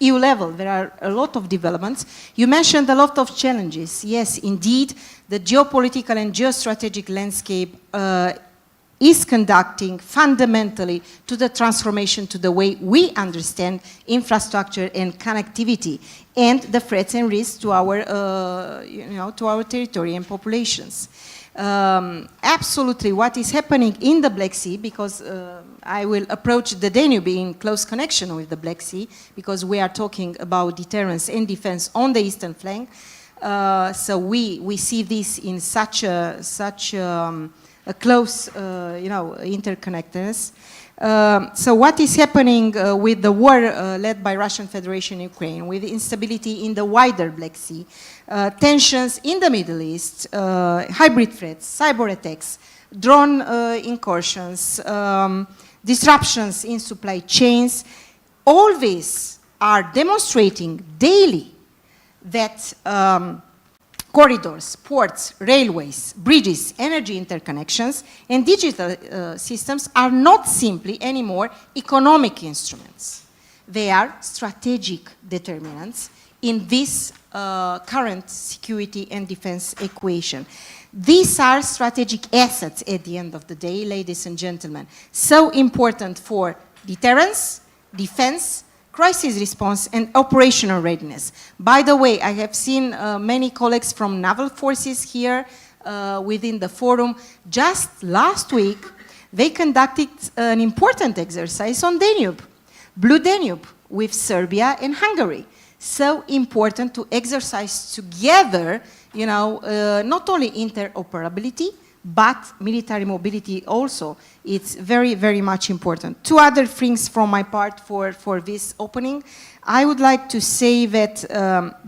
EU level, there are a lot of developments. You mentioned a lot of challenges. Yes, indeed, the geopolitical and geostrategic landscape is conducting fundamentally to the transformation to the way we understand infrastructure and connectivity and the threats and risks to our, to our territory and populations. Absolutely, what is happening in the Black Sea, because I will approach the Danube in close connection with the Black Sea, because we are talking about deterrence and defense on the eastern flank. So we see this in such a close, interconnectedness. So what is happening with the war led by Russian Federation in Ukraine, with instability in the wider Black Sea, tensions in the Middle East, hybrid threats, cyber attacks, drone incursions, disruptions in supply chains, all these are demonstrating daily that corridors, ports, railways, bridges, energy interconnections, and digital systems are not simply anymore economic instruments. They are strategic determinants in this current security and defense equation. These are strategic assets at the end of the day, ladies and gentlemen. So important for deterrence, defense, crisis response, and operational readiness. By the way, I have seen many colleagues from naval forces here within the forum. Just last week, they conducted an important exercise on Danube, Blue Danube, with Serbia and Hungary. So important to exercise together, not only interoperability, but military mobility also. It's very, very much important. Two other things from my part for this opening. I would like to say that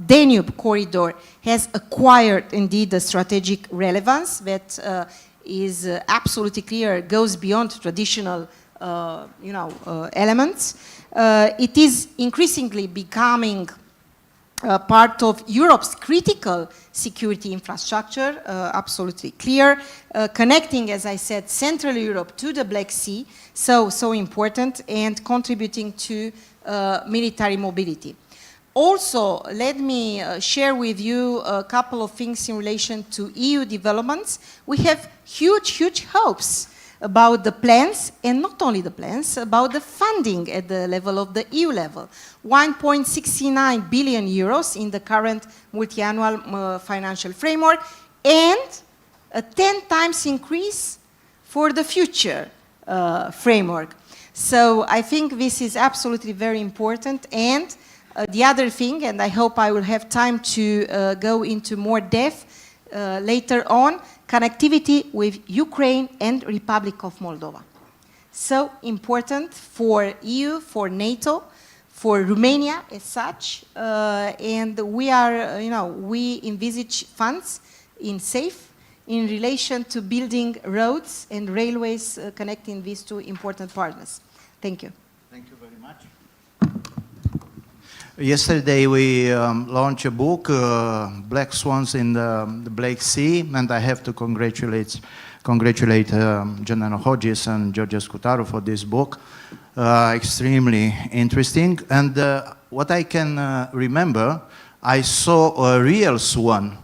Danube corridor has acquired indeed a strategic relevance that is absolutely clear, goes beyond traditional elements. It is increasingly becoming part of Europe's critical security infrastructure, absolutely clear, connecting, as I said, Central Europe to the Black Sea, so important, and contributing to military mobility. Also, let me share with you a couple of things in relation to EU developments. We have huge hopes about the plans, and not only the plans, about the funding at the level of the EU level. 1.69 billion euros in the current multi-annual financial framework, and a 10 times increase for the future framework. So I think this is absolutely very important. And the other thing, and I hope I will have time to go into more depth later on, connectivity with Ukraine and Republic of Moldova. So important for EU, for NATO, for Romania as such, and we are, we envisage funds in SAFE in relation to building roads and railways connecting these two important partners. Thank you. Thank you very much. Yesterday we launched a book, Black Swans in the Black Sea, and I have to congratulate General Hodges and George Scutaru for this book. Extremely interesting. And what I can remember, I saw a real swan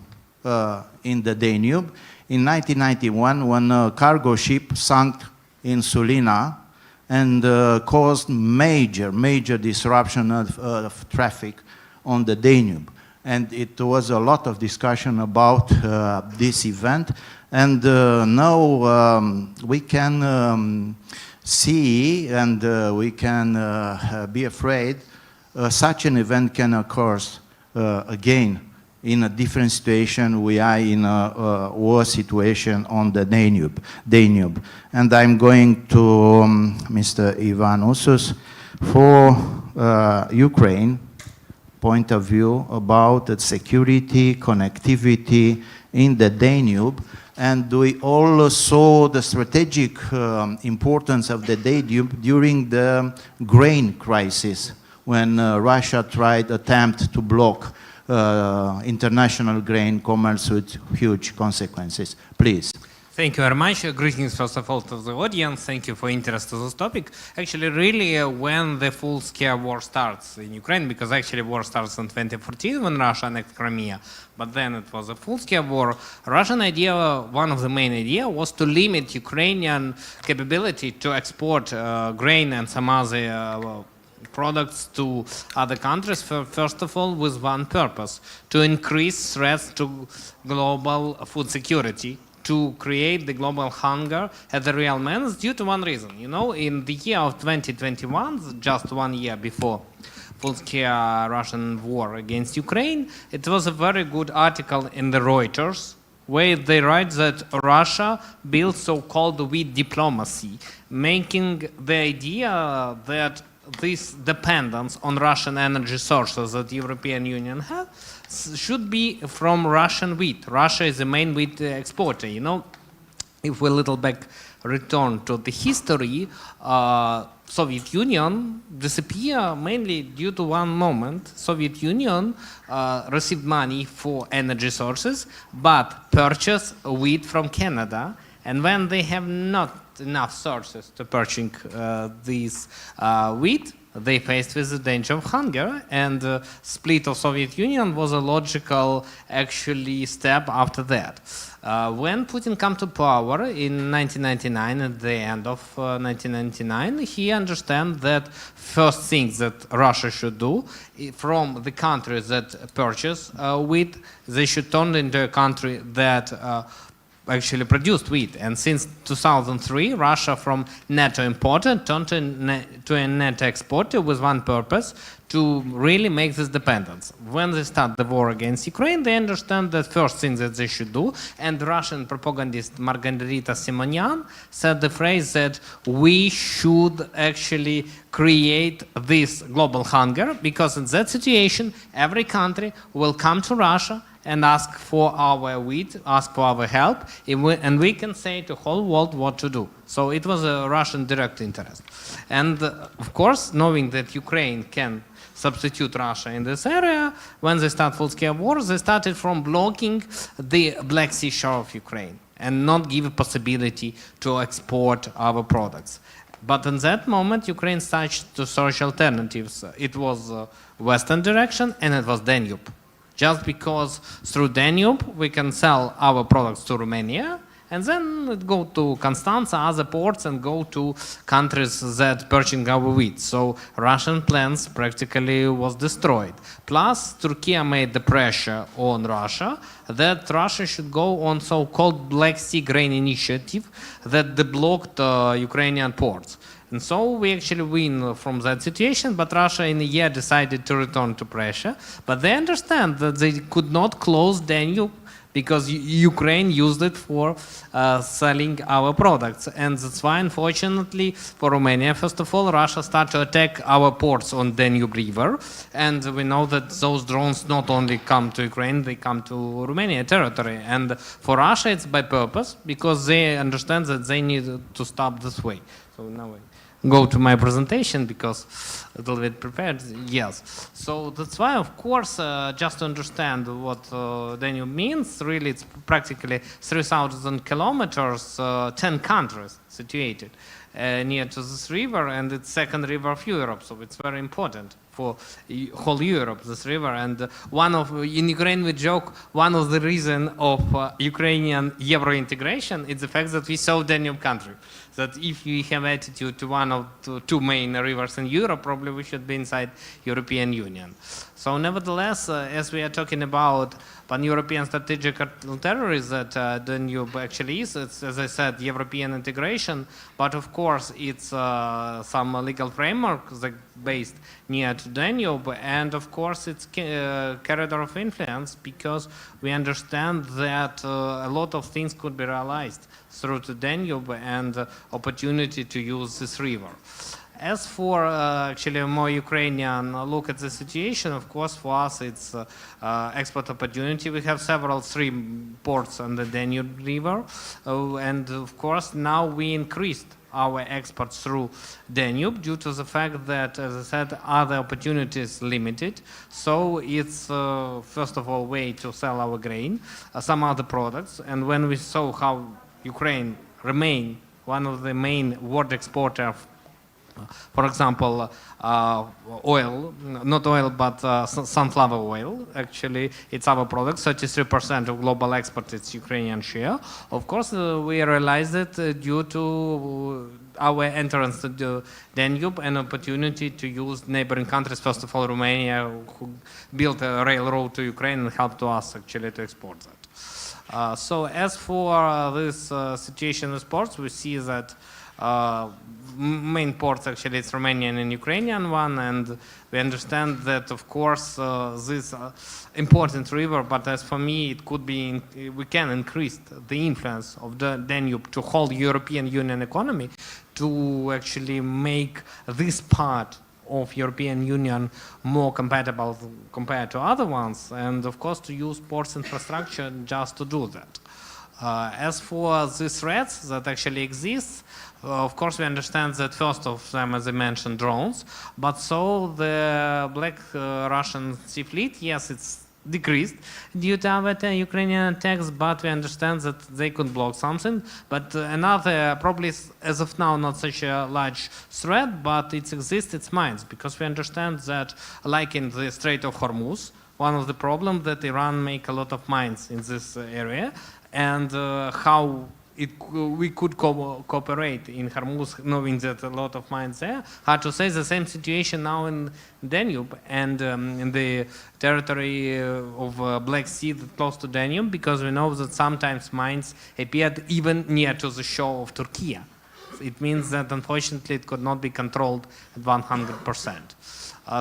in the Danube in 1991 when a cargo ship sank in Sulina and caused major disruption of traffic on the Danube. And it was a lot of discussion about this event. And now we can see and we can be afraid such an event can occur again in a different situation. We are in a war situation on the Danube. And I'm going to Mr. Ivan Usus for Ukraine point of view about the security, connectivity in the Danube. And we all saw the strategic importance of the Danube during the grain crisis when Russia attempt to block international grain commerce with huge consequences. Please. Thank you very much. Greetings, first of all, to the audience. Thank you for interest to this topic. Actually, really, when the full-scale war starts in Ukraine, because actually war starts in 2014 when Russia annexed Crimea, but then it was a full-scale war. Russian idea, one of the main idea, was to limit Ukrainian capability to export grain and some other products to other countries, first of all, with one purpose: to increase threats to global food security, to create the global hunger at the real means, due to one reason. You know, in the year of 2021, just 1 year before full-scale Russian war against Ukraine, it was a very good article in the Reuters where they write that Russia built so-called wheat diplomacy, making the idea that this dependence on Russian energy sources that the European Union has should be from Russian wheat. Russia is the main wheat exporter. You know, if we a little back return to the history, Soviet Union disappeared mainly due to one moment. Soviet Union received money for energy sources, but purchased wheat from Canada. And when they have not enough sources to purchase this wheat, they faced with the danger of hunger, and split of Soviet Union was a logical actually step after that. When Putin came to power in 1999, at the end of 1999, he understands that first thing that Russia should do, from the countries that purchase wheat, they should turn into a country that actually produced wheat. And since 2003, Russia from netto importer turned to a net exporter with one purpose: to really make this dependence. When they start the war against Ukraine, they understand that first thing that they should do, and Russian propagandist Margarita Simonyan said the phrase that we should actually create this global hunger, because in that situation, every country will come to Russia and ask for our wheat, ask for our help, and we can say to the whole world what to do. So it was a Russian direct interest. And of course, knowing that Ukraine can substitute Russia in this area, when they start full-scale war, they started from blocking the Black Sea shore of Ukraine and not give a possibility to export our products. But in that moment, Ukraine started to search alternatives. It was western direction, and it was Danube. Just because through Danube we can sell our products to Romania, and then it go to Constanța, other ports, and go to countries that purchasing our wheat. So Russian plans practically was destroyed. Plus, Turkey made the pressure on Russia that Russia should go on so-called Black Sea Grain Initiative that blocked Ukrainian ports. And so we actually win from that situation, but Russia in a year decided to return to pressure. But they understand that they could not close Danube because Ukraine used it for selling our products. And that's why, unfortunately, for Romania, first of all, Russia started to attack our ports on Danube River. And we know that those drones not only come to Ukraine, they come to Romania territory. And for Russia, it's by purpose, because they understand that they need to stop this way. So now go to my presentation because a little bit prepared. Yes. So that's why, of course, just to understand what Danube means, really it's practically 3,000 kilometers, 10 countries situated near to this river, and it's second river of Europe, so it's very important for whole Europe, this river. And in Ukraine we joke, one of the reasons of Ukrainian Euro integration is the fact that we saw Danube country. That if we have attitude to one of the two main rivers in Europe, probably we should be inside European Union. So nevertheless, as we are talking about pan-European strategic territories that Danube actually is, it's, as I said, European integration, but of course it's some legal framework that based near to Danube, and of course it's corridor of influence, because we understand that a lot of things could be realized through the Danube and opportunity to use this river. As for actually a more Ukrainian look at the situation, of course, for us it's export opportunity. We have three ports on the Danube River, and of course now we increased our exports through Danube due to the fact that, as I said, other opportunities limited. So it's first of all way to sell our grain, some other products, and when we saw how Ukraine remain one of the main world exporter, for example, oil, not oil, but sunflower oil. Actually, it's our product. 33% of global export is Ukrainian share. Of course, we realized it due to our entrance to the Danube, an opportunity to use neighboring countries, first of all, Romania, who built a railroad to Ukraine and helped to us actually to export that. So as for this situation in sports, we see that main ports actually it's Romanian and Ukrainian one, and we understand that of course this important river, but as for me it could be, we can increase the influence of the Danube to whole European Union economy to actually make this part of European Union more compatible compared to other ones, and of course to use ports infrastructure just to do that. As for the threats that actually exist, of course we understand that first of them, as I mentioned, drones, but so the Black Russian Sea Fleet, yes, it's decreased due to our Ukrainian attacks, but we understand that they could block something. But another, probably as of now, not such a large threat, but it exists, it's mines, because we understand that, like in the Strait of Hormuz, one of the problems that Iran make a lot of mines in this area, and how we could cooperate in Hormuz, knowing that a lot of mines there. Hard to say, the same situation now in Danube and in the territory of Black Sea close to Danube, because we know that sometimes mines appeared even near to the shore of Turkey. It means that unfortunately it could not be controlled at 100%.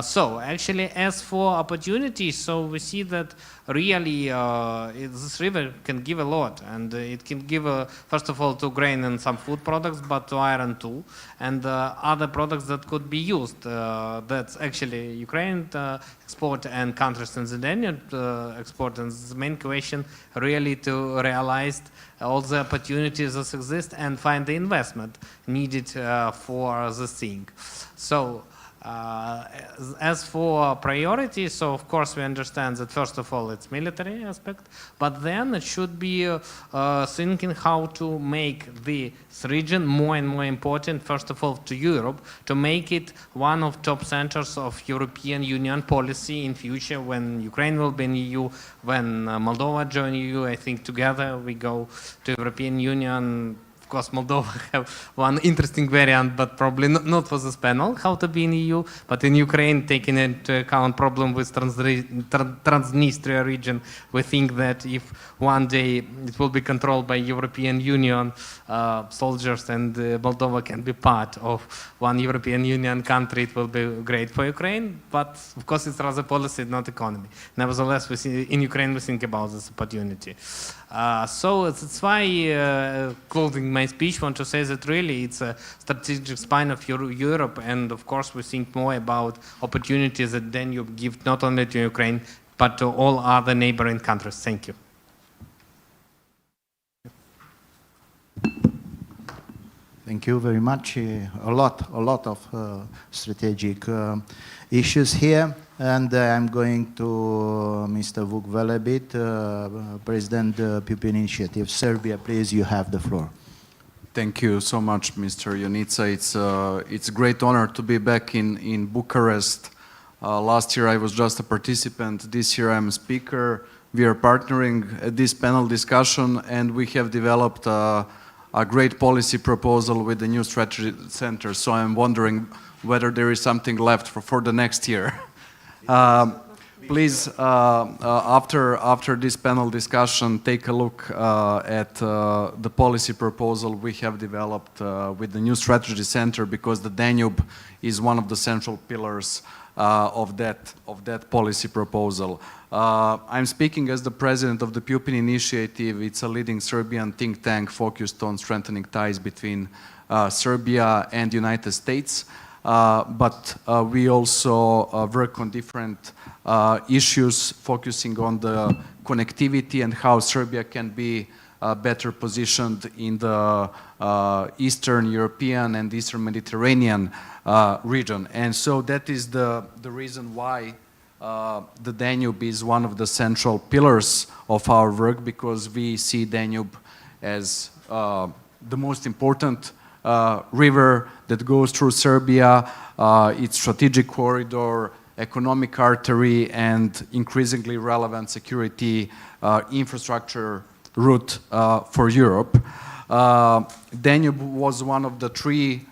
So actually, as for opportunities, so we see that really this river can give a lot, and it can give first of all to grain and some food products, but to iron too, and other products that could be used. That's actually Ukraine export and countries in the Danube export, and the main question really to realize all the opportunities that exist and find the investment needed for this thing. So. As for priorities, so of course we understand that first of all it's military aspect, but then it should be thinking how to make this region more and more important, first of all to Europe, to make it one of top centers of European Union policy in future when Ukraine will be in EU, when Moldova join EU. I think together we go to European Union. Of course, Moldova have one interesting variant, but probably not for this panel, how to be in EU, but in Ukraine, taking into account problem with Transnistria region, we think that if one day it will be controlled by European Union soldiers and Moldova can be part of one European Union country, it will be great for Ukraine, but of course it's rather policy, not economy. Nevertheless, we see, in Ukraine we think about this opportunity. So that's why, closing my speech, I want to say that really it's a strategic spine of Europe, and of course we think more about opportunities that Danube gives not only to Ukraine, but to all other neighboring countries. Thank you. Thank you very much. A lot of strategic issues here. And I'm going to Mr. Vuk VELEBIT, President Pupin Initiative, Serbia. Please, you have the floor. Thank you so much, Mr. Ionica. It's a great honor to be back in Bucharest. Last year I was just a participant. This year I'm a speaker. We are partnering at this panel discussion, and we have developed a great policy proposal with the new strategy center. So I'm wondering whether there is something left for the next year. Please, after this panel discussion, take a look at the policy proposal we have developed with the new strategy center, because the Danube is one of the central pillars of that policy proposal. I'm speaking as the president of the Pupin Initiative. It's a leading Serbian think tank focused on strengthening ties between Serbia and the United States. But we also work on different issues focusing on the connectivity and how Serbia can be better positioned in the Eastern European and Eastern Mediterranean region. And so that is the reason why the Danube is one of the central pillars of our work, because we see Danube as the most important river that goes through Serbia. Its strategic corridor, economic artery, and increasingly relevant security infrastructure route for Europe. Danube was one of the three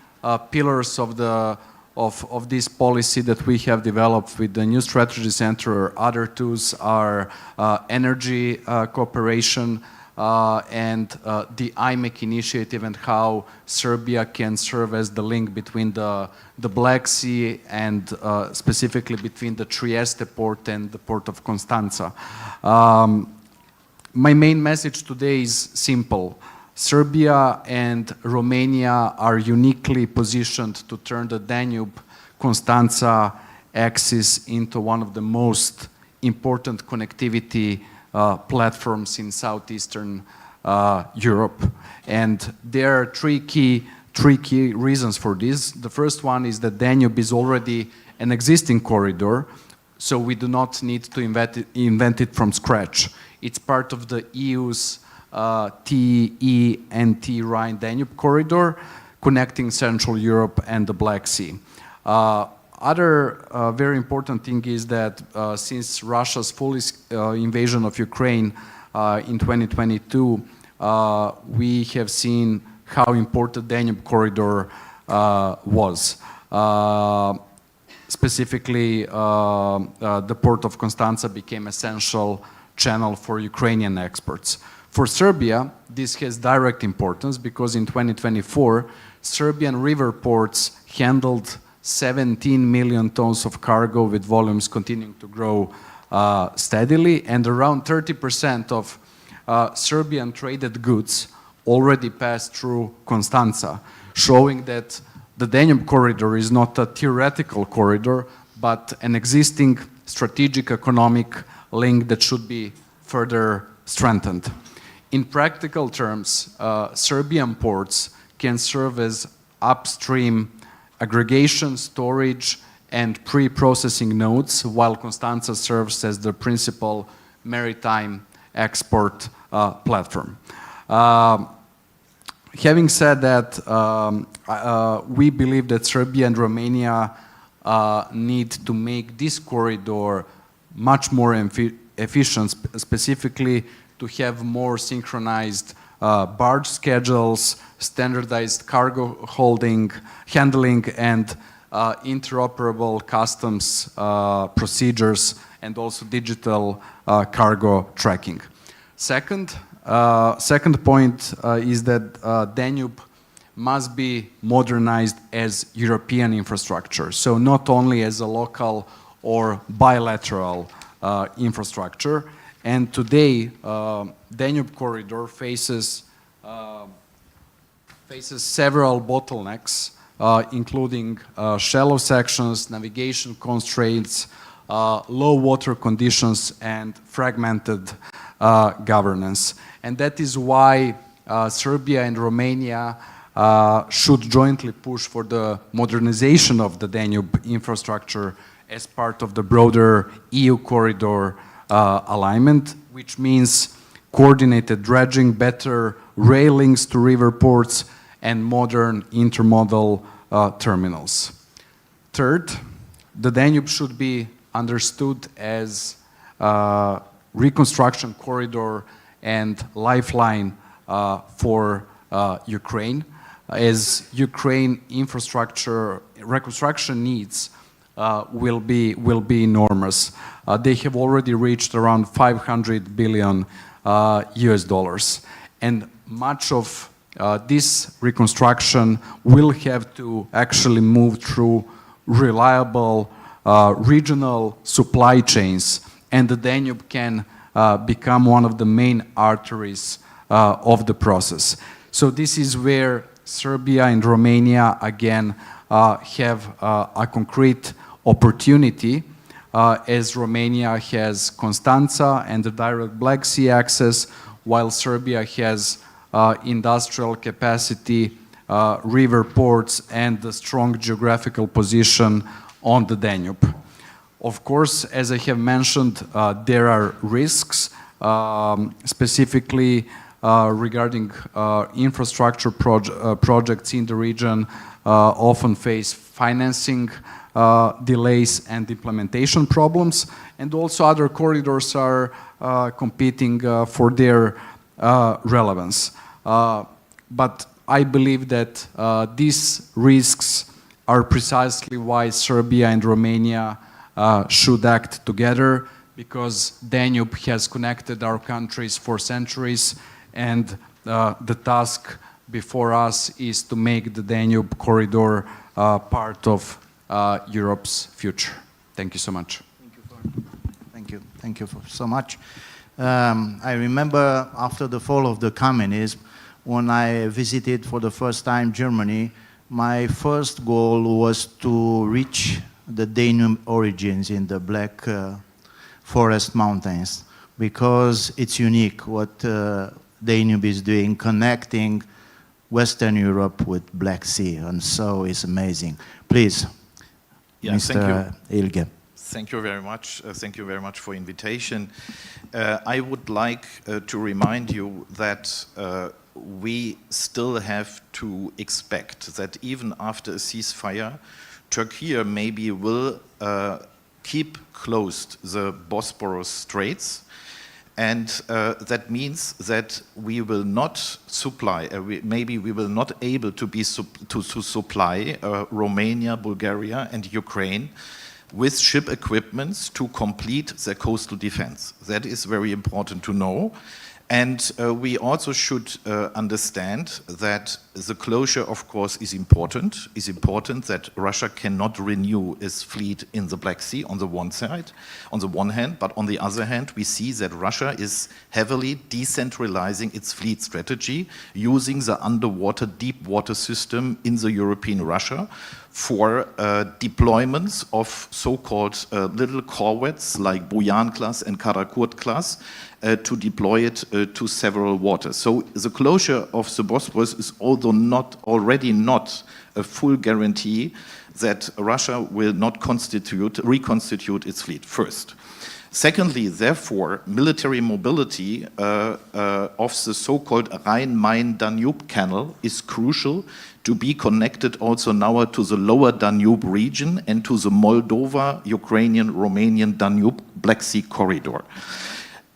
pillars of this policy that we have developed with the new strategy center. Other tools are energy cooperation and the IMEC initiative, and how Serbia can serve as the link between the Black Sea and specifically between the Trieste port and the port of Constanța. My main message today is simple. Serbia and Romania are uniquely positioned to turn the Danube-Constanța axis into one of the most important connectivity platforms in southeastern Europe. And there are three key reasons for this. The first one is that Danube is already an existing corridor, so we do not need to invent it from scratch. It's part of the EU's TE&T Rhine-Danube corridor, connecting Central Europe and the Black Sea. Other very important thing is that since Russia's full invasion of Ukraine in 2022, we have seen how important Danube corridor was. Specifically, the port of Constanța became essential channel for Ukrainian exports. For Serbia, this has direct importance because in 2024, Serbian river ports handled 17 million tons of cargo, with volumes continuing to grow steadily, and around 30% of Serbian traded goods already passed through Constanța, showing that the Danube corridor is not a theoretical corridor, but an existing strategic economic link that should be further strengthened. In practical terms, Serbian ports can serve as upstream aggregation, storage, and pre-processing nodes, while Constanța serves as the principal maritime export platform. Having said that, we believe that Serbia and Romania need to make this corridor much more efficient, specifically to have more synchronized barge schedules, standardized cargo handling, and interoperable customs procedures, and also digital cargo tracking. Second point is that Danube must be modernized as European infrastructure, so not only as a local or bilateral infrastructure. And today, Danube corridor faces several bottlenecks, including shallow sections, navigation constraints, low water conditions, and fragmented governance. And that is why Serbia and Romania should jointly push for the modernization of the Danube infrastructure as part of the broader EU corridor alignment, which means coordinated dredging, better rail links to river ports, and modern intermodal terminals. Third, the Danube should be understood as a reconstruction corridor and lifeline for Ukraine, as Ukraine infrastructure reconstruction needs will be enormous. They have already reached around $500 billion US dollars, and much of this reconstruction will have to actually move through reliable regional supply chains, and the Danube can become one of the main arteries of the process. So this is where Serbia and Romania again have a concrete opportunity, as Romania has Constanța and the direct Black Sea access, while Serbia has industrial capacity, river ports, and the strong geographical position on the Danube. Of course, as I have mentioned, there are risks, specifically regarding infrastructure projects in the region often face financing delays and implementation problems, and also other corridors are competing for their relevance. But I believe that these risks are precisely why Serbia and Romania should act together, because Danube has connected our countries for centuries, and the task before us is to make the Danube corridor part of Europe's future. Thank you so much. Thank you so much. I remember after the fall of the communism, when I visited for the first time Germany, my first goal was to reach the Danube origins in the Black Forest Mountains, because it's unique what Danube is doing, connecting Western Europe with Black Sea, and so it's amazing. Please, yeah, Mr. Ilge. Thank you very much. Thank you very much for invitation. I would like to remind you that we still have to expect that even after a ceasefire, Turkey maybe will keep closed the Bosporus Straits, and that means that we will not supply, maybe we will not able to be to supply Romania, Bulgaria and Ukraine with ship equipments to complete their coastal defense. That is very important to know. And we also should understand that the closure, of course, is important. It's important that Russia cannot renew its fleet in the Black Sea on the one side, on the one hand, but on the other hand, we see that Russia is heavily decentralizing its fleet strategy, using the underwater deep water system in the European Russia for deployments of so-called little corvettes like Buyan class and Karakurt class, to deploy it to several waters. So the closure of the Bosporus is already not a full guarantee that Russia will not reconstitute its fleet, first. Secondly, therefore, military mobility of the so-called Rhine-Main-Danube Canal is crucial to be connected also now to the lower Danube region and to the Moldova, Ukrainian, Romanian Danube Black Sea corridor.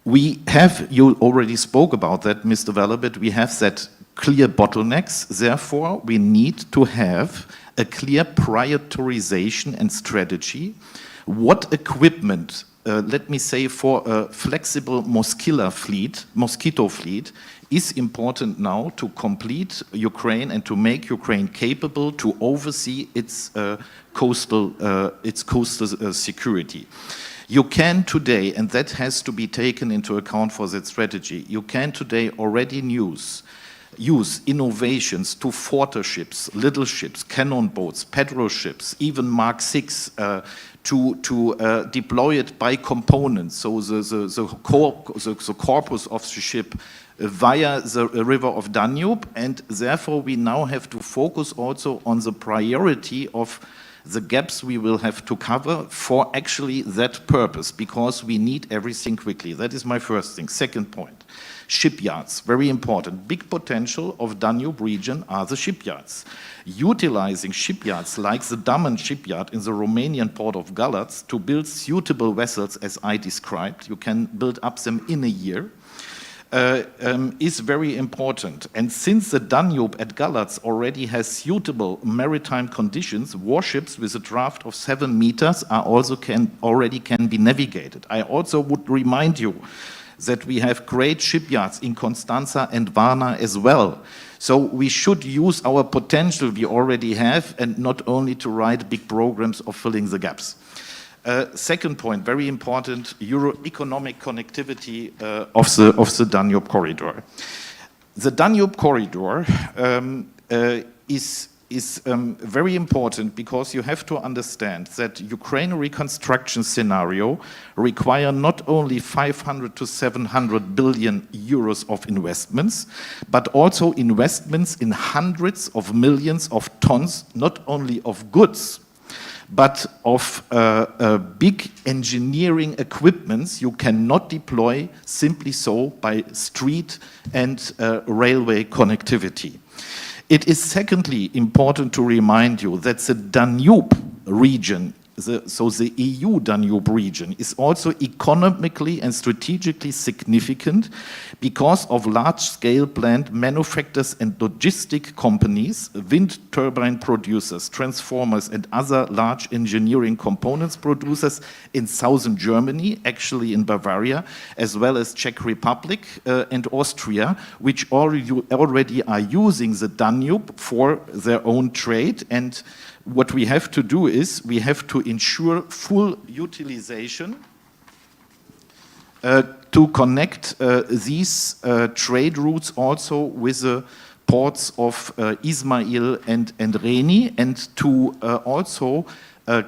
We have, you already spoke about that, Mr. VELEBIT, we have that clear bottlenecks. Therefore, we need to have a clear prioritization and strategy. What equipment, let me say, for a flexible mosquito fleet is important now to complete Ukraine and to make Ukraine capable to oversee its coastal security. You can today, and that has to be taken into account for that strategy, you can today already use innovations to forter ships, little ships, cannon boats, patrol ships, even Mark VI, to deploy it by components, so the corpus of the ship via the river of Danube, and therefore we now have to focus also on the priority of the gaps we will have to cover for actually that purpose, because we need everything quickly. That is my first thing. Second point, shipyards, very important. Big potential of Danube region are the shipyards. Utilizing shipyards like the Daman shipyard in the Romanian port of Galați to build suitable vessels as I described, you can build up them in a year, is very important. And since the Danube at Galați already has suitable maritime conditions, warships with a draft of 7 meters already can be navigated. I also would remind you that we have great shipyards in Constanța and Varna as well. So we should use our potential we already have, and not only to write big programs of filling the gaps. Second point, very important, economic connectivity of the Danube corridor. The Danube corridor is very important because you have to understand that Ukraine reconstruction scenario require not only 500 to 700 billion euros of investments, but also investments in hundreds of millions of tons, not only of goods, but of big engineering equipments you cannot deploy simply so by street and railway connectivity. It is secondly important to remind you that the Danube region, so the EU Danube region, is also economically and strategically significant because of large-scale plant manufacturers and logistic companies, wind turbine producers, transformers and other large engineering components producers in southern Germany, actually in Bavaria, as well as Czech Republic and Austria, which already are using the Danube for their own trade. And what we have to do is we have to ensure full utilization to connect these trade routes also with the ports of Ismail and Reni, and to also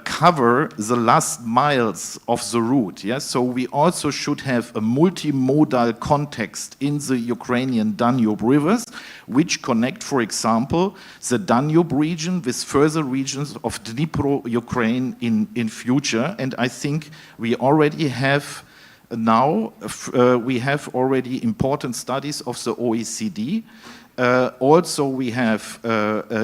cover the last miles of the route. Yes? So we also should have a multimodal context in the Ukrainian Danube rivers, which connect, for example, the Danube region with further regions of Dnipro, Ukraine in future. And I think we already have now, we have already important studies of the OECD. Also, we have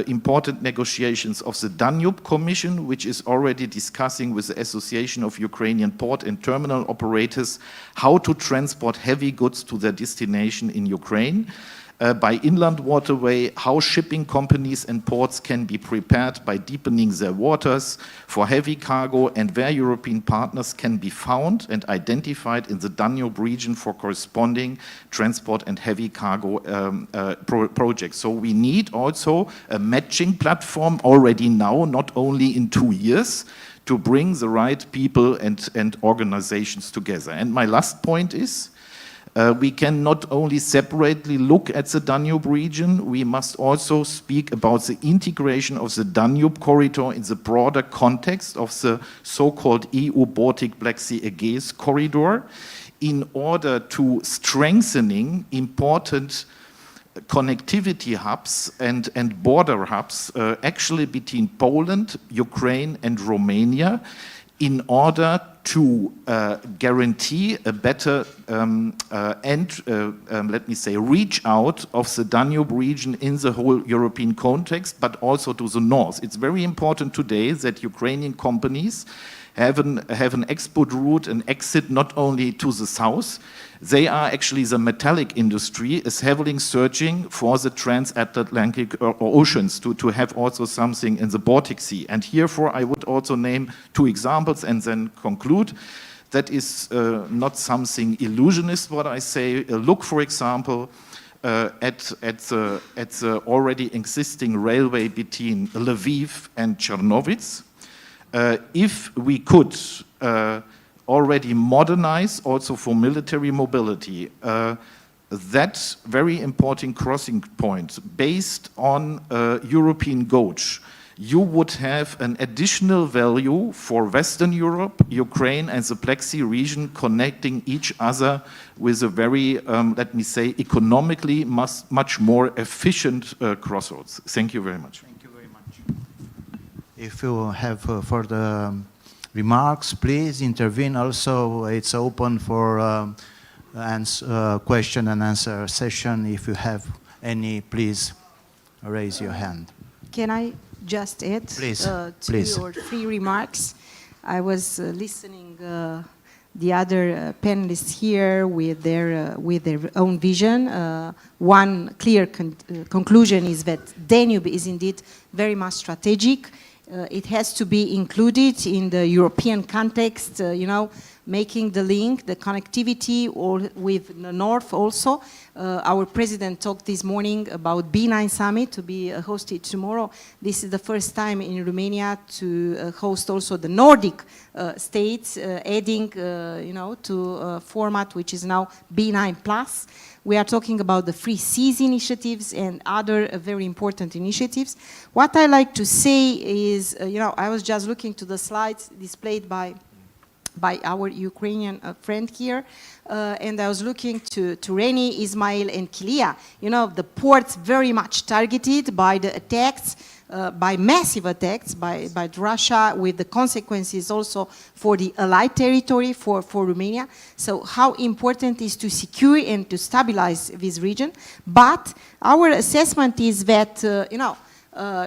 important negotiations of the Danube Commission, which is already discussing with the Association of Ukrainian Port and Terminal Operators how to transport heavy goods to their destination in Ukraine. By inland waterway, how shipping companies and ports can be prepared by deepening their waters for heavy cargo, and where European partners can be found and identified in the Danube region for corresponding transport and heavy cargo projects. So we need also a matching platform already now, not only in 2 years, to bring the right people and organizations together. And my last point is, we can not only separately look at the Danube region, we must also speak about the integration of the Danube corridor in the broader context of the so-called EU-Baltic Black Sea-Aegean corridor, in order to strengthening important connectivity hubs and border hubs actually between Poland, Ukraine and Romania, in order to guarantee a better let me say, reach out of the Danube region in the whole European context, but also to the north. It's very important today that Ukrainian companies have an export route and exit not only to the south. They are actually, the metallic industry is heavily searching for the transatlantic oceans to have also something in the Baltic Sea. And herefore I would also name 2 examples and then conclude. That is not something illusionist what I say. Look, for example, at the already existing railway between Lviv and Chernovitz. If we could already modernize also for military mobility that very important crossing point based on European gauge, you would have an additional value for Western Europe, Ukraine and the Black Sea region, connecting each other with a very, let me say, economically much more efficient crossroads. Thank you very much. Thank you very much. If you have further remarks, please intervene. Also, it's open for question and answer session. If you have any, please raise your hand. Can I just add to your 3 remarks? I was listening the other panelists here with their own vision. One clear conclusion is that Danube is indeed very much strategic. It has to be included in the European context, you know, making the link, the connectivity with the north also. Our president talked this morning about B9 summit to be hosted tomorrow. This is the first time in Romania to host also the Nordic states, adding, you know, to a format which is now B9 plus. We are talking about the Free Seas initiatives and other very important initiatives. What I like to say is, you know, I was just looking to the slides displayed by our Ukrainian friend here, and I was looking to Reni, Ismail and Kilia. You know, the ports very much targeted by the attacks. by massive attacks by Russia, with the consequences also for the allied territory for Romania. So how important is to secure and to stabilize this region. But our assessment is that,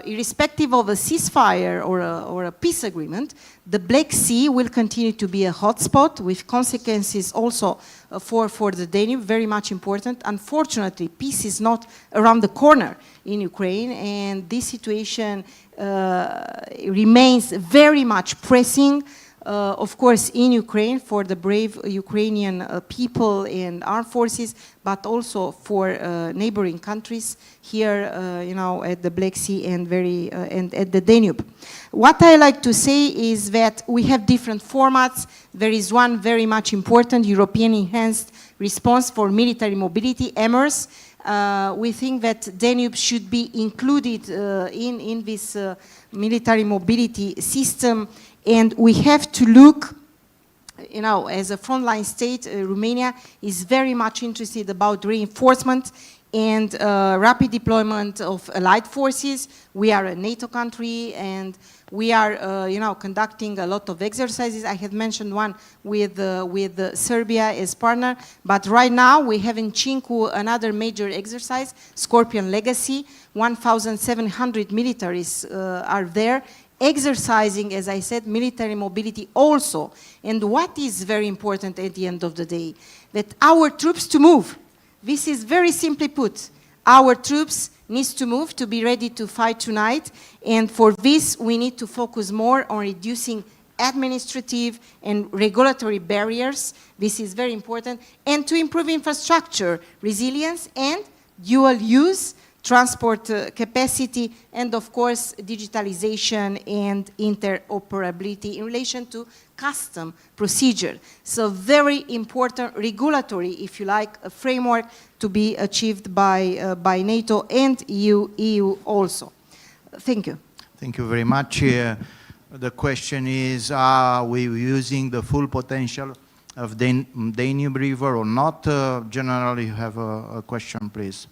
irrespective of a ceasefire or a peace agreement, the Black Sea will continue to be a hotspot with consequences also for the Danube, very much important. Unfortunately, peace is not around the corner in Ukraine, and this situation remains very much pressing, of course, in Ukraine for the brave Ukrainian people and armed forces, but also for neighboring countries here, at the Black Sea and and at the Danube. What I like to say is that we have different formats. There is one very much important, European Enhanced Response for Military Mobility, EMERS. We think that Danube should be included in this military mobility system, and we have to look, as a frontline state, Romania is very much interested about reinforcement and rapid deployment of allied forces. We are a NATO country, and we are, conducting a lot of exercises. I had mentioned one with Serbia as partner, but right now we have in Chinku another major exercise, Scorpion Legacy. 1,700 militaries are there, exercising, as I said, military mobility also. And what is very important at the end of the day, that our troops to move. This is very simply put. Our troops needs to move to be ready to fight tonight, and for this we need to focus more on reducing administrative and regulatory barriers. This is very important, and to improve infrastructure, resilience, and dual use, transport capacity, and of course digitalization and interoperability in relation to custom procedure. So very important regulatory, if you like, a framework to be achieved by NATO and EU also. Thank you. Thank you very much. The question is, are we using the full potential of Danube River or not? Generally, you have a question, please.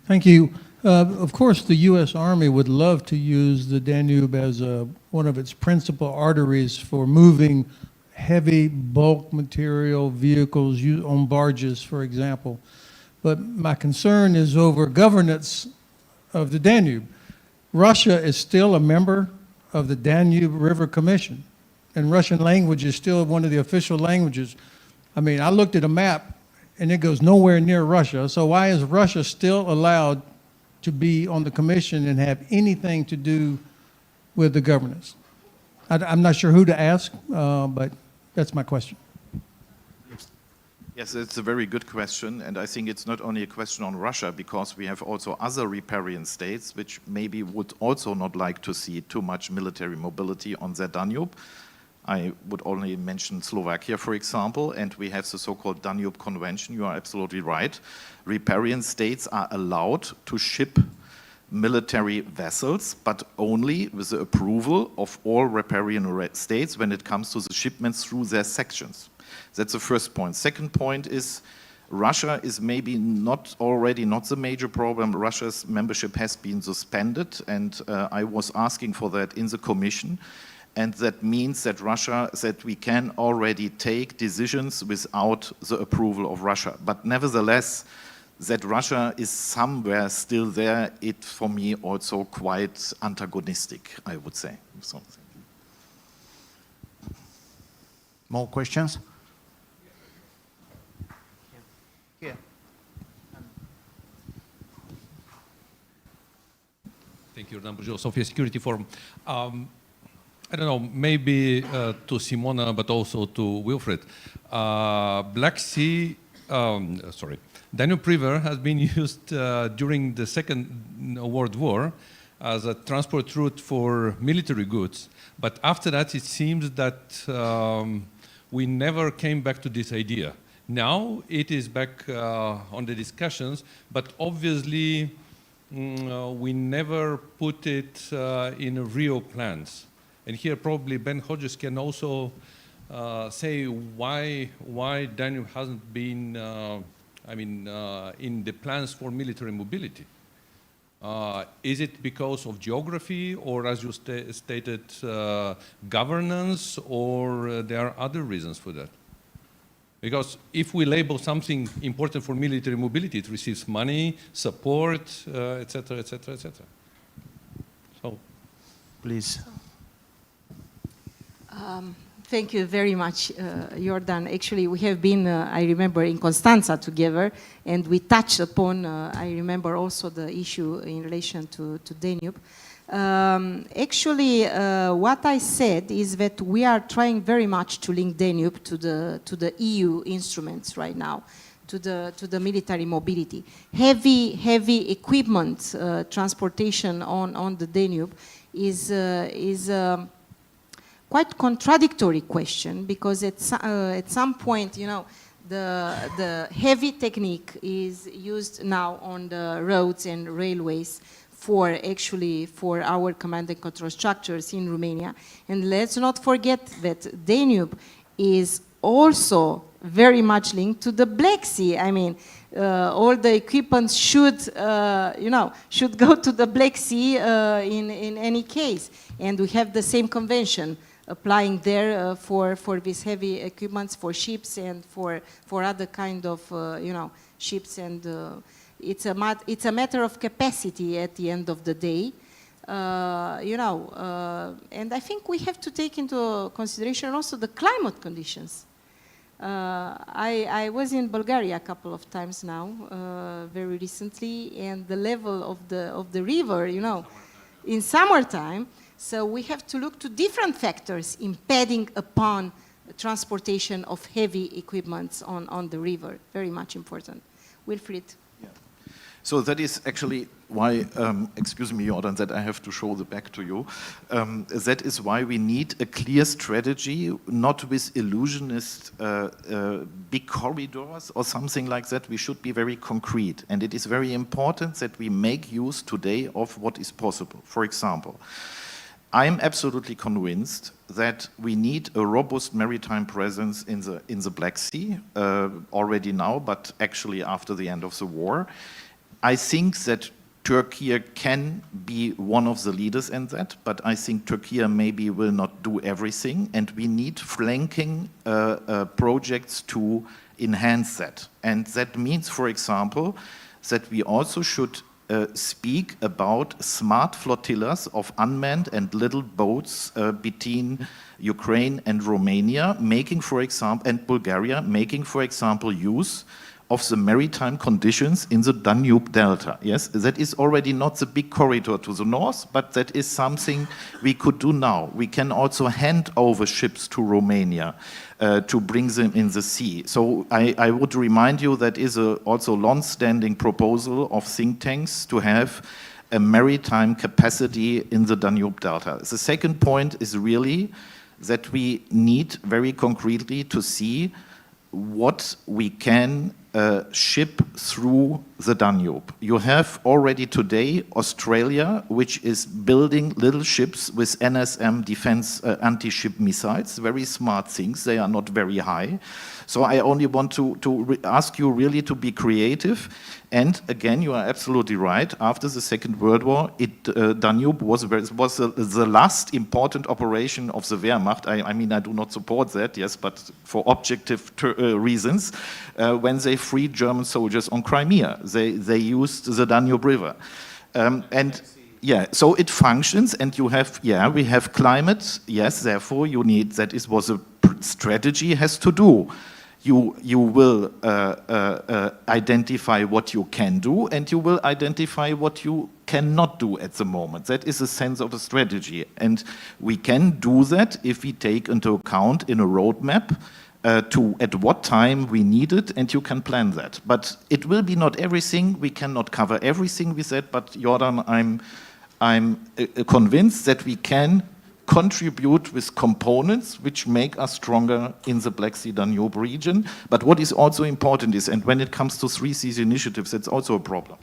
Thank you. Of course, the U.S. Army would love to use the Danube as one of its principal arteries for moving heavy bulk material vehicles on barges, for example. But my concern is over governance of the Danube. Russia is still a member of the Danube River Commission, and Russian language is still one of the official languages. I mean, I looked at a map, and it goes nowhere near Russia. So why is Russia still allowed to be on the commission and have anything to do with the governance? I'm not sure who to ask, but that's my question. Yes, it's a very good question, and I think it's not only a question on Russia, because we have also other riparian states which maybe would also not like to see too much military mobility on their Danube. I would only mention Slovakia, for example, and we have the so-called Danube Convention. You are absolutely right. Riparian states are allowed to ship military vessels, but only with the approval of all riparian states when it comes to the shipments through their sections. That's the first point. Second point is Russia is maybe not the major problem. Russia's membership has been suspended, and I was asking for that in the Commission. And that means that Russia said we can already take decisions without the approval of Russia. But nevertheless, that Russia is somewhere still there, it for me also quite antagonistic, I would say. So, More questions? Yeah. Thank you, Danube, Sofia Security Forum. I don't know, maybe to Simona, but also to Wilfried. Danube River has been used during the Second World War as a transport route for military goods. But after that, it seems that we never came back to this idea. Now it is back on the discussions, but obviously we never put it in real plans. And here probably Ben Hodges can also say why Danube hasn't been I mean, in the plans for military mobility? Is it because of geography, or as you stated, governance, or there are other reasons for that? Because if we label something important for military mobility, it receives money, support, etc., etc., etc. So, Please. Thank you very much, Jordan. Actually, we have been, I remember, in Constanza together, and we touched upon, I remember also the issue in relation to Danube. Actually, what I said is that we are trying very much to link Danube to the EU instruments right now, to the military mobility. Heavy equipment transportation on the Danube is quite contradictory question, because at some point, you know, the heavy technique is used now on the roads and railways for our command and control structures in Romania. And let's not forget that Danube is also very much linked to the Black Sea. I mean, all the equipment should go to the Black Sea in any case. And we have the same convention applying there for these heavy equipments, for ships and for other kind of ships, and it's a matter of capacity at the end of the day, and I think we have to take into consideration also the climate conditions. I was in Bulgaria a couple of times now, very recently, and the level of the river, in summertime. So we have to look to different factors impeding upon transportation of heavy equipments on the river. Very much important. Wilfried. Yeah. So that is actually why, excuse me, Jordan, that I have to show the back to you. That is why we need a clear strategy, not with illusionist big corridors or something like that. We should be very concrete. And it is very important that we make use today of what is possible. For example, I'm absolutely convinced that we need a robust maritime presence in the Black Sea, already now, but actually after the end of the war. I think that Turkey can be one of the leaders in that, but I think Turkey maybe will not do everything, and we need flanking projects to enhance that. And that means, for example, that we also should speak about smart flotillas of unmanned and little boats between Ukraine and Romania, making, for example, and Bulgaria, making, for example, use of the maritime conditions in the Danube Delta. Yes, that is already not the big corridor to the north, but that is something we could do now. We can also hand over ships to Romania to bring them in the sea. So I would remind you that is also a long-standing proposal of think tanks to have a maritime capacity in the Danube Delta. The second point is really that we need very concretely to see what we can ship through the Danube. You have already today Australia, which is building little ships with NSM defense anti-ship missiles, very smart things. They are not very high. So I only want to ask you really to be creative. And again, you are absolutely right. After the Second World War, Danube was the last important operation of the Wehrmacht. I mean, I do not support that, yes, but for objective reasons, when they freed German soldiers on Crimea, they used the Danube River, and yeah, so it functions, and you have, yeah, we have climate, yes, therefore you need, that is what a strategy has to do. You will identify what you can do, and you will identify what you cannot do at the moment. That is the sense of a strategy, and we can do that if we take into account in a roadmap to at what time we need it, and you can plan that. But it will be not everything. We cannot cover everything with that. But Jordan, I'm convinced that we can contribute with components which make us stronger in the Black Sea Danube region. But what is also important is, and when it comes to 3 Seas initiatives, that's also a problem.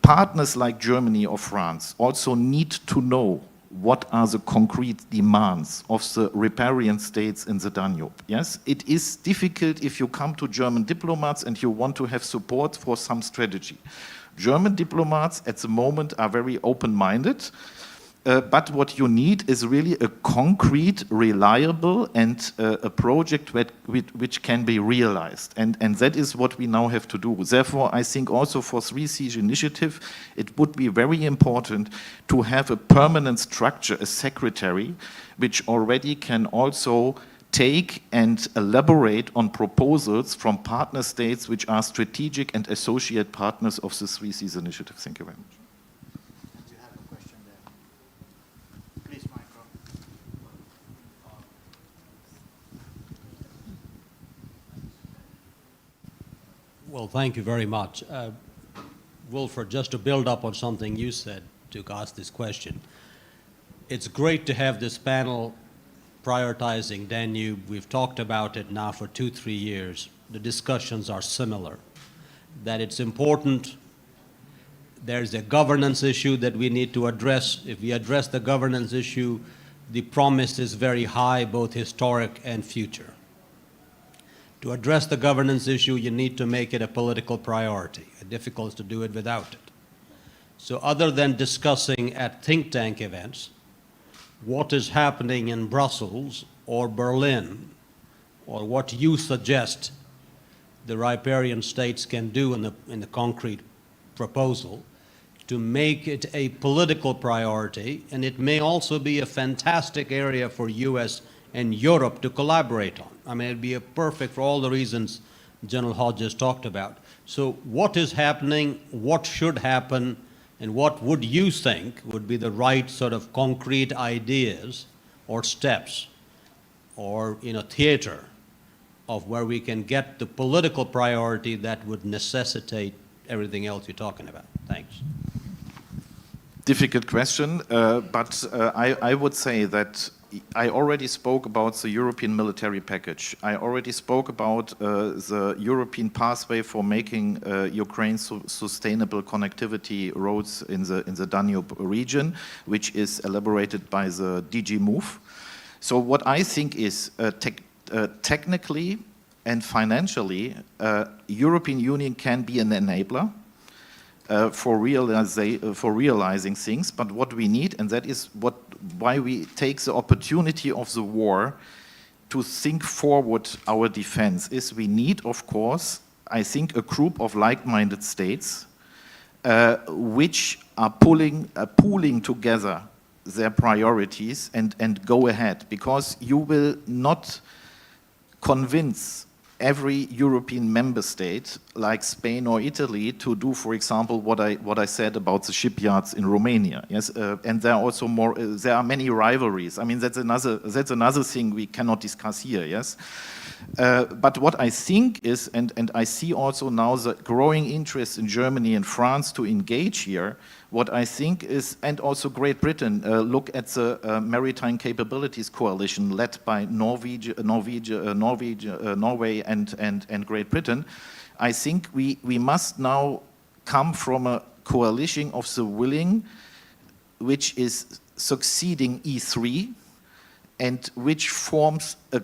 Partners like Germany or France also need to know what are the concrete demands of the riparian states in the Danube. Yes, it is difficult if you come to German diplomats and you want to have support for some strategy. German diplomats at the moment are very open-minded, but what you need is really a concrete, reliable, and a project which can be realized. And that is what we now have to do. Therefore, I think also for 3C's initiative, it would be very important to have a permanent structure, a secretary, which already can also take and elaborate on proposals from partner states which are strategic and associate partners of the 3C's initiative. Thank you very much. Well, thank you very much. Wilfried, just to build up on something you said to ask this question, it's great to have this panel prioritizing Danube. We've talked about it now for 2-3 years. The discussions are similar, that it's important. There's a governance issue that we need to address. If we address the governance issue, the promise is very high, both historic and future. To address the governance issue, you need to make it a political priority. It's difficult to do it without it. So other than discussing at think tank events what is happening in Brussels or Berlin, or what you suggest the riparian states can do in the concrete proposal, to make it a political priority, and it may also be a fantastic area for US and Europe to collaborate on. I mean, it'd be perfect for all the reasons General Hodges talked about. So what is happening, what should happen, and what would you think would be the right sort of concrete ideas or steps or, theater of where we can get the political priority that would necessitate everything else you're talking about? Thanks. Difficult question, but I would say that I already spoke about the European military package. I already spoke about the European pathway for making Ukraine's sustainable connectivity roads in the Danube region, which is elaborated by the DG MOVE. So what I think is technically and financially, European Union can be an enabler for realizing things, but what we need, and that is why we take the opportunity of the war to think forward our defense, is we need, of course, I think, a group of like-minded states which are pooling together their priorities and go ahead, because you will not convince every European member state, like Spain or Italy, to do, for example, what I said about the shipyards in Romania. Yes, and there are also there are many rivalries. I mean, that's another thing we cannot discuss here. Yes, but what I think is, and I see also now the growing interest in Germany and France to engage here. What I think is, and also Great Britain, look at the Maritime Capabilities Coalition led by Norway and Great Britain. I think we must now come from a coalition of the willing, which is succeeding E3, and which forms a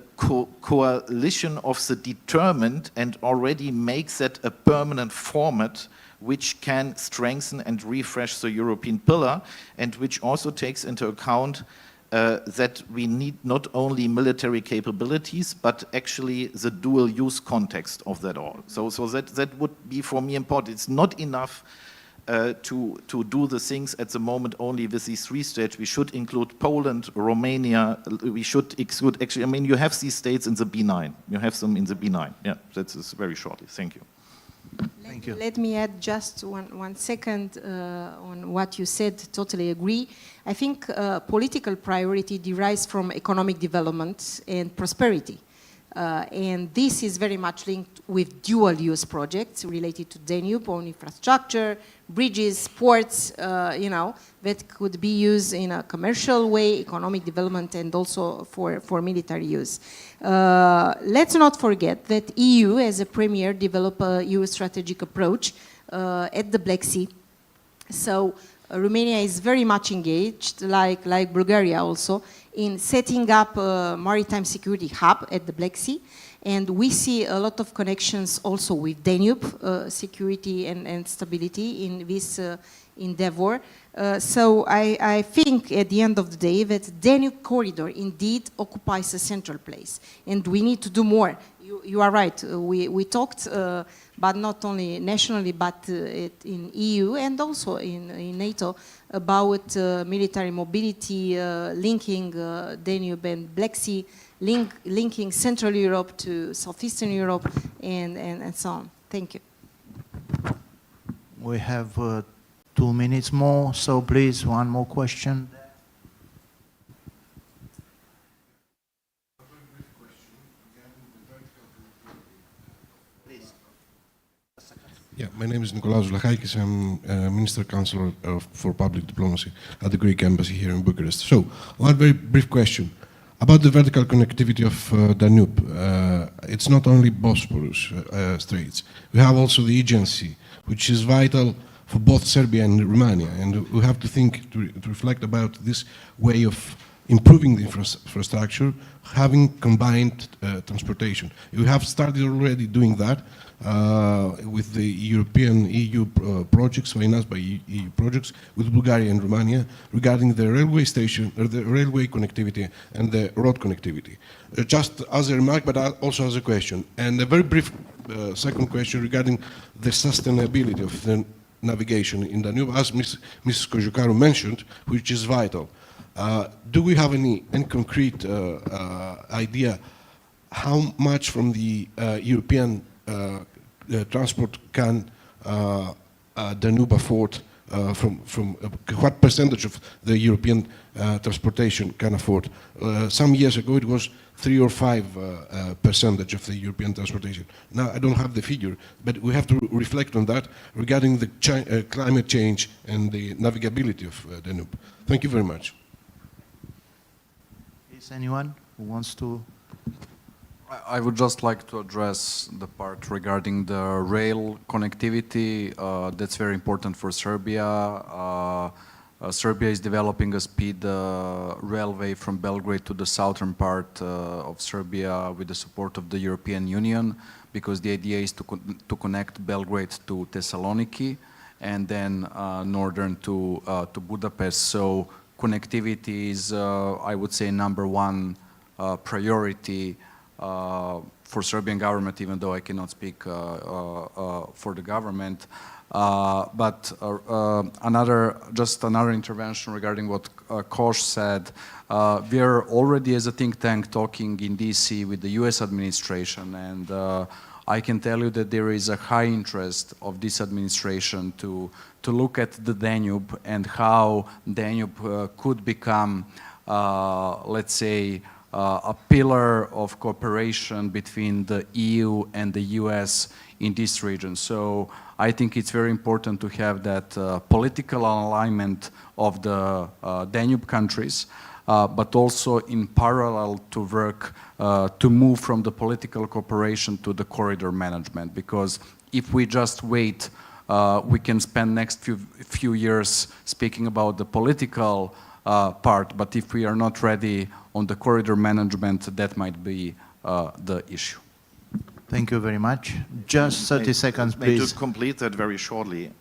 coalition of the determined and already makes that a permanent format which can strengthen and refresh the European pillar, and which also takes into account that we need not only military capabilities, but actually the dual-use context of that all. So that would be for me important. It's not enough to do the things at the moment only with these 3 states. We should include Poland, Romania. We should exclude, actually, I mean, you have these states in the B9. You have them in the B9. Yeah, that's very shortly. Thank you. Thank you. Let me add just one second on what you said. Totally agree. I think political priority derives from economic development and prosperity. And this is very much linked with dual-use projects related to Danube, on infrastructure, bridges, ports, that could be used in a commercial way, economic development, and also for military use. Let's not forget that EU, as a premier, developed a EU strategic approach at the Black Sea. So Romania is very much engaged, like Bulgaria also, in setting up a maritime security hub at the Black Sea. And we see a lot of connections also with Danube security and stability in this endeavor. So I think at the end of the day that Danube corridor indeed occupies a central place, and we need to do more. You are right. We talked, but not only nationally, but in EU and also in NATO about military mobility, linking Danube and Black Sea, linking Central Europe to Southeastern Europe, and so on. Thank you. We have 2 minutes more, so please, one more question. Yeah, my name is Nikolaos Vlachakis. I'm Minister Counselor for Public Diplomacy at the Greek Embassy here in Bucharest. So, one very brief question about the vertical connectivity of Danube. It's not only Bosporus Straits. We have also the Aegean Sea, which is vital for both Serbia and Romania. And we have to think, to reflect about this way of improving the infrastructure, having combined transportation. We have started already doing that with the European EU projects, financed by EU projects, with Bulgaria and Romania, regarding the railway station, or the railway connectivity and the road connectivity. Just as a remark, but also as a question. And a very brief second question regarding the sustainability of the navigation in Danube, as Mrs. COJOCARU mentioned, which is vital. Do we have any concrete idea how much from the European transport can Danube afford, from what percentage of the European transportation can afford? Some years ago it was 3 or 5% of the European transportation. Now I don't have the figure, but we have to reflect on that regarding the climate change and the navigability of Danube. Thank you very much. Is anyone who wants to? I would just like to address the part regarding the rail connectivity. That's very important for Serbia. Serbia is developing a speed railway from Belgrade to the southern part of Serbia with the support of the European Union, because the idea is to connect Belgrade to Thessaloniki and then northern to Budapest. So connectivity is, I would say, #1 priority for Serbian government, even though I cannot speak for the government. But another intervention regarding what Kosh said. We are already, as a think tank, talking in DC with the US administration, and I can tell you that there is a high interest of this administration to look at the Danube and how Danube could become, let's say, a pillar of cooperation between the EU and the US in this region. So I think it's very important to have that political alignment of the Danube countries, but also in parallel to work to move from the political cooperation to the corridor management. Because if we just wait, we can spend next few years speaking about the political part, but if we are not ready on the corridor management, that might be the issue. Thank you very much. Just 30 seconds, please. To complete that very shortly,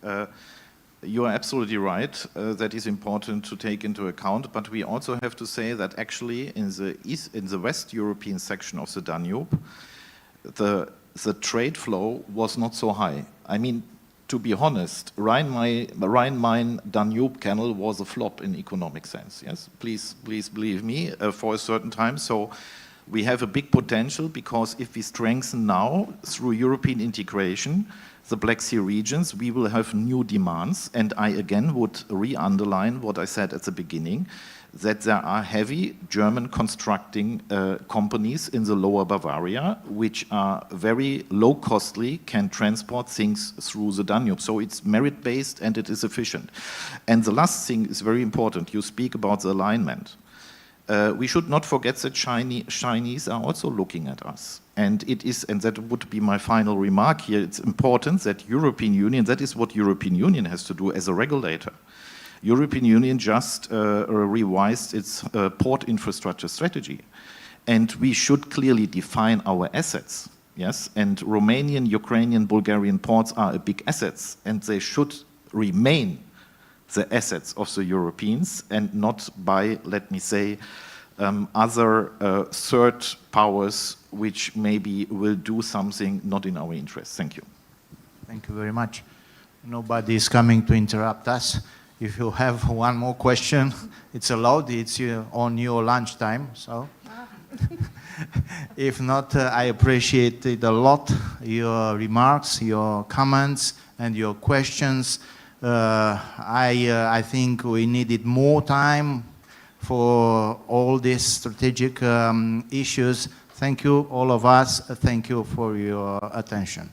you are absolutely right. That is important to take into account, but we also have to say that actually in the West European section of the Danube, the trade flow was not so high. I mean, to be honest, Rhine-Main-Danube canal was a flop in economic sense. Yes, please believe me, for a certain time. So we have a big potential, because if we strengthen now through European integration the Black Sea regions, we will have new demands. And I again would re-underline what I said at the beginning, that there are heavy German constructing companies in the lower Bavaria, which are very low costly, can transport things through the Danube. So it's merit-based and it is efficient. And the last thing is very important. You speak about the alignment. We should not forget that Chinese are also looking at us. And it is, and that would be my final remark here, it's important that European Union, that is what European Union has to do as a regulator. European Union just revised its port infrastructure strategy. And we should clearly define our assets, yes? And Romanian, Ukrainian, Bulgarian ports are a big assets, and they should remain the assets of the Europeans and not by, let me say, other third powers which maybe will do something not in our interest. Thank you. Thank you very much. Nobody is coming to interrupt us. If you have one more question, it's allowed. It's on your lunchtime, so. If not, I appreciate it a lot, your remarks, your comments, and your questions. I think we needed more time for all these strategic issues. Thank you, all of us. Thank you for your attention.